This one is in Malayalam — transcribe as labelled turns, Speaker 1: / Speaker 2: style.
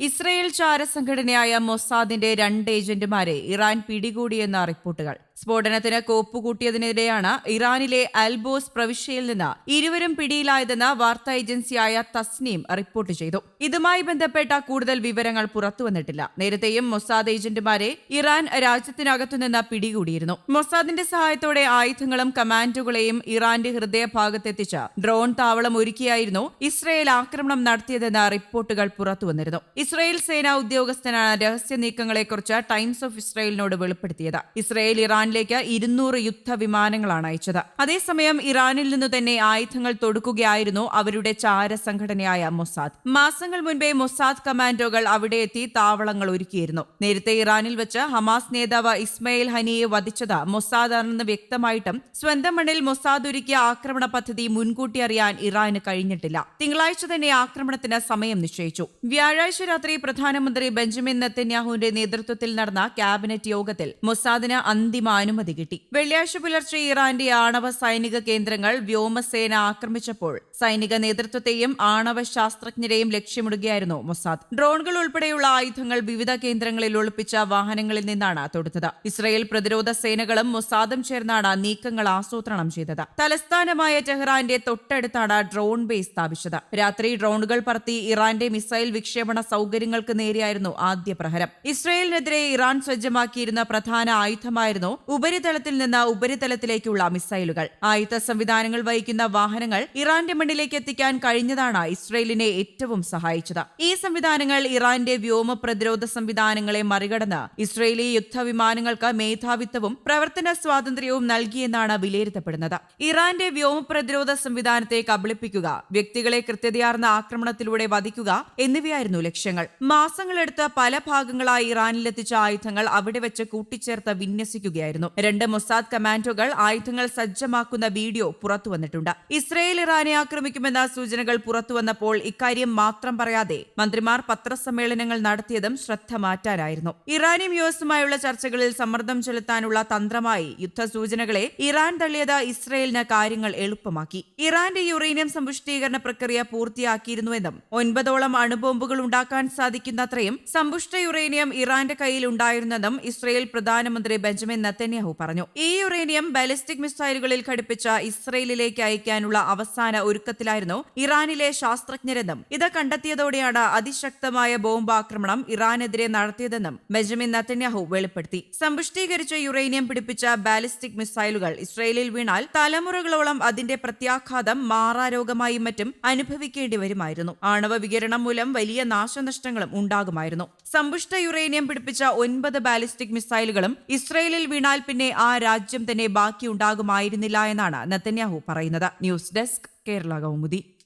Speaker 1: ഇസ്രയേൽ ചാരസംഘടനയായ മൊസാദിന്റെ 2 ഏജന്റുമാരെ ഇറാൻ പിടികൂടിയെന്ന റിപ്പോർട്ടുകൾ. സ്ഫോടനത്തിന് കോപ്പുകൂട്ടിയതിനെതിരെയാണ് ഇറാനിലെ അൽബോസ് പ്രവിശ്യയിൽ നിന്ന് ഇരുവരും പിടിയിലായതെന്ന് വാർത്താ ഏജൻസിയായ തസ്നീം റിപ്പോർട്ട് ചെയ്തു. ഇതുമായി ബന്ധപ്പെട്ട കൂടുതൽ വിവരങ്ങൾ പുറത്തുവന്നിട്ടില്ല. നേരത്തെയും മൊസാദ് ഏജന്റുമാരെ ഇറാൻ രാജ്യത്തിനകത്തുനിന്ന് പിടികൂടിയിരുന്നു. മൊസാദിന്റെ സഹായത്തോടെ ആയുധങ്ങളും കമാൻഡോകളെയും ഇറാന്റെ ഹൃദയഭാഗത്തെത്തിച്ച് ഡ്രോൺ താവളം ഒരുക്കിയായിരുന്നു ഇസ്രയേൽ ആക്രമണം നടത്തിയതെന്ന് റിപ്പോർട്ടുകൾ പുറത്തുവന്നിരുന്നു. ഇസ്രയേൽ സേനാ ഉദ്യോഗസ്ഥനാണ് രഹസ്യ നീക്കങ്ങളെക്കുറിച്ച് ടൈംസ് ഓഫ് ഇസ്രയേലിനോട് വെളിപ്പെടുത്തിയത്. ഇസ്രയേൽ ഇറാനിലേക്ക് 200 യുദ്ധവിമാനങ്ങളാണ് അയച്ചത്. അതേസമയം ഇറാനിൽ നിന്നു തന്നെ ആയുധങ്ങൾ തൊടുക്കുകയായിരുന്നു അവരുടെ ചാരസംഘടനയായ മൊസാദ്. മാസങ്ങൾ മുൻപേ മൊസാദ് കമാൻഡോകൾ അവിടെ എത്തി താവളങ്ങൾ ഒരുക്കിയിരുന്നു. നേരത്തെ ഇറാനിൽ വെച്ച് ഹമാസ് നേതാവ് ഇസ്മയിൽ ഹനിയെ വധിച്ചത് മൊസാദാണെന്ന് വ്യക്തമായിട്ടും സ്വന്തം മണ്ണിൽ മൊസാദ് ഒരുക്കിയ ആക്രമണ പദ്ധതി മുൻകൂട്ടി അറിയാൻ ഇറാന് കഴിഞ്ഞിട്ടില്ല. തിങ്കളാഴ്ച തന്നെ ആക്രമണത്തിന് സമയം നിശ്ചയിച്ചു. വ്യാഴാഴ്ച രാത്രി പ്രധാനമന്ത്രി ബെഞ്ചമിൻ നെതന്യാഹുവിന്റെ നേതൃത്വത്തിൽ നടന്ന ക്യാബിനറ്റ് യോഗത്തിൽ മൊസാദിന് അന്തിമ അനുമതി കിട്ടി. വെള്ളിയാഴ്ച പുലർച്ചെ ഇറാന്റെ ആണവ സൈനിക കേന്ദ്രങ്ങൾ വ്യോമസേന ആക്രമിച്ചപ്പോൾ സൈനിക നേതൃത്വത്തെയും ആണവ ശാസ്ത്രജ്ഞരെയും ലക്ഷ്യമിടുകയായിരുന്നു മൊസാദ്. ഡ്രോണുകൾ ഉൾപ്പെടെയുള്ള ആയുധങ്ങൾ വിവിധ കേന്ദ്രങ്ങളിൽ ഒളിപ്പിച്ച വാഹനങ്ങളിൽ നിന്നാണ് തൊടുത്തത്. ഇസ്രയേൽ പ്രതിരോധ സേനകളും മൊസാദും ചേർന്നാണ് നീക്കങ്ങൾ ആസൂത്രണം ചെയ്തത്. തലസ്ഥാനമായ ടെഹ്റാന്റെ തൊട്ടടുത്താണ് ഡ്രോൺ ബേസ് സ്ഥാപിച്ചത്. രാത്രി ഡ്രോണുകൾ പറത്തി ഇറാന്റെ മിസൈൽ വിക്ഷേപണ സൗകര്യങ്ങൾക്ക് നേരെയായിരുന്നു ആദ്യ പ്രഹരം. ഇസ്രയേലിനെതിരെ ഇറാൻ സജ്ജമാക്കിയിരുന്ന പ്രധാന ആയുധമായിരുന്നു ഉപരിതലത്തിൽ നിന്ന് ഉപരിതലത്തിലേക്കുള്ള മിസൈലുകൾ. ആയുധ സംവിധാനങ്ങൾ വഹിക്കുന്ന വാഹനങ്ങൾ ഇറാന്റെ മണ്ണിലേക്ക് എത്തിക്കാൻ കഴിഞ്ഞതാണ് ഇസ്രയേലിനെ ഏറ്റവും സഹായിച്ചത്. ഈ സംവിധാനങ്ങൾ ഇറാന്റെ വ്യോമ പ്രതിരോധ സംവിധാനങ്ങളെ മറികടന്ന് ഇസ്രയേലി യുദ്ധവിമാനങ്ങൾക്ക് മേധാവിത്വവും പ്രവർത്തന സ്വാതന്ത്ര്യവും നൽകിയെന്നാണ് വിലയിരുത്തപ്പെടുന്നത്. ഇറാന്റെ വ്യോമ പ്രതിരോധ സംവിധാനത്തെ കബളിപ്പിക്കുക, വ്യക്തികളെ കൃത്യതയാർന്ന ആക്രമണത്തിലൂടെ വധിക്കുക എന്നിവയായിരുന്നു ലക്ഷ്യങ്ങൾ. മാസങ്ങളെടുത്ത് പല ഭാഗങ്ങളായി ഇറാനിലെത്തിച്ച ആയുധങ്ങൾ അവിടെ വെച്ച് കൂട്ടിച്ചേർത്ത് വിന്യസിക്കുകയായിരുന്നു. 2 മൊസാദ് കമാൻഡോകൾ ആയുധങ്ങൾ സജ്ജമാക്കുന്ന വീഡിയോ പുറത്തുവന്നിട്ടുണ്ട്. ഇസ്രയേൽ ഇറാനെ ആക്രമിക്കുമെന്ന സൂചനകൾ പുറത്തുവന്നപ്പോൾ ഇക്കാര്യം മാത്രം പറയാതെ മന്ത്രിമാർ പത്രസമ്മേളനങ്ങൾ നടത്തിയതും ശ്രദ്ധ മാറ്റാനായിരുന്നു. ഇറാനും യുഎസുമായുള്ള ചർച്ചകളിൽ സമ്മർദ്ദം ചെലുത്താനുള്ള തന്ത്രമായി യുദ്ധസൂചനകളെ ഇറാൻ തള്ളിയത് ഇസ്രയേലിന് കാര്യങ്ങൾ എളുപ്പമാക്കി. ഇറാന്റെ യുറേനിയം സമ്പുഷ്ടീകരണ പ്രക്രിയ പൂർത്തിയാക്കിയിരുന്നുവെന്നും 9ഓളം അണുബോംബുകൾ ഉണ്ടാക്കാൻ സാധിക്കുന്നത്രയും സമ്പുഷ്ട യുറേനിയം ഇറാന്റെ കയ്യിൽ ഉണ്ടായിരുന്നെന്നും ഇസ്രയേൽ പ്രധാനമന്ത്രി ബെഞ്ചമിൻ നെതന്യാഹു പറഞ്ഞു. ഈ യുറേനിയം ബാലിസ്റ്റിക് മിസൈലുകളിൽ ഘടിപ്പിച്ച ഇസ്രയേലിലേക്ക് അയക്കാനുള്ള അവസാന ഒരുക്കത്തിലായിരുന്നു ഇറാനിലെ ശാസ്ത്രജ്ഞരെന്നും ഇത് കണ്ടെത്തിയതോടെയാണ് അതിശക്തമായ ബോംബാക്രമണം ഇറാനെതിരെ നടത്തിയതെന്നും ബെഞ്ചമിൻ നെതന്യാഹു വെളിപ്പെടുത്തി. സമ്പുഷ്ടീകരിച്ച യുറേനിയം പിടിപ്പിച്ച ബാലിസ്റ്റിക് മിസൈലുകൾ ഇസ്രയേലിൽ വീണാൽ തലമുറകളോളം അതിന്റെ പ്രത്യാഘാതം മാറാരോഗമായും മറ്റും അനുഭവിക്കേണ്ടി വരുമായിരുന്നു. ആണവ വികിരണം മൂലം വലിയ നാശനഷ്ടങ്ങളും ഉണ്ടാകുമായിരുന്നു. സമ്പുഷ്ട യുറേനിയം പിടിപ്പിച്ച 9 ബാലിസ്റ്റിക് മിസൈലുകളും ഇസ്രയേലിൽ വീണാൽ പിന്നെ ആ രാജ്യം തന്നെ ബാക്കിയുണ്ടാകുമായിരുന്നില്ല എന്നാണ് നെതന്യാഹു പറയുന്നത്. News desk, Kerala Kaumudi.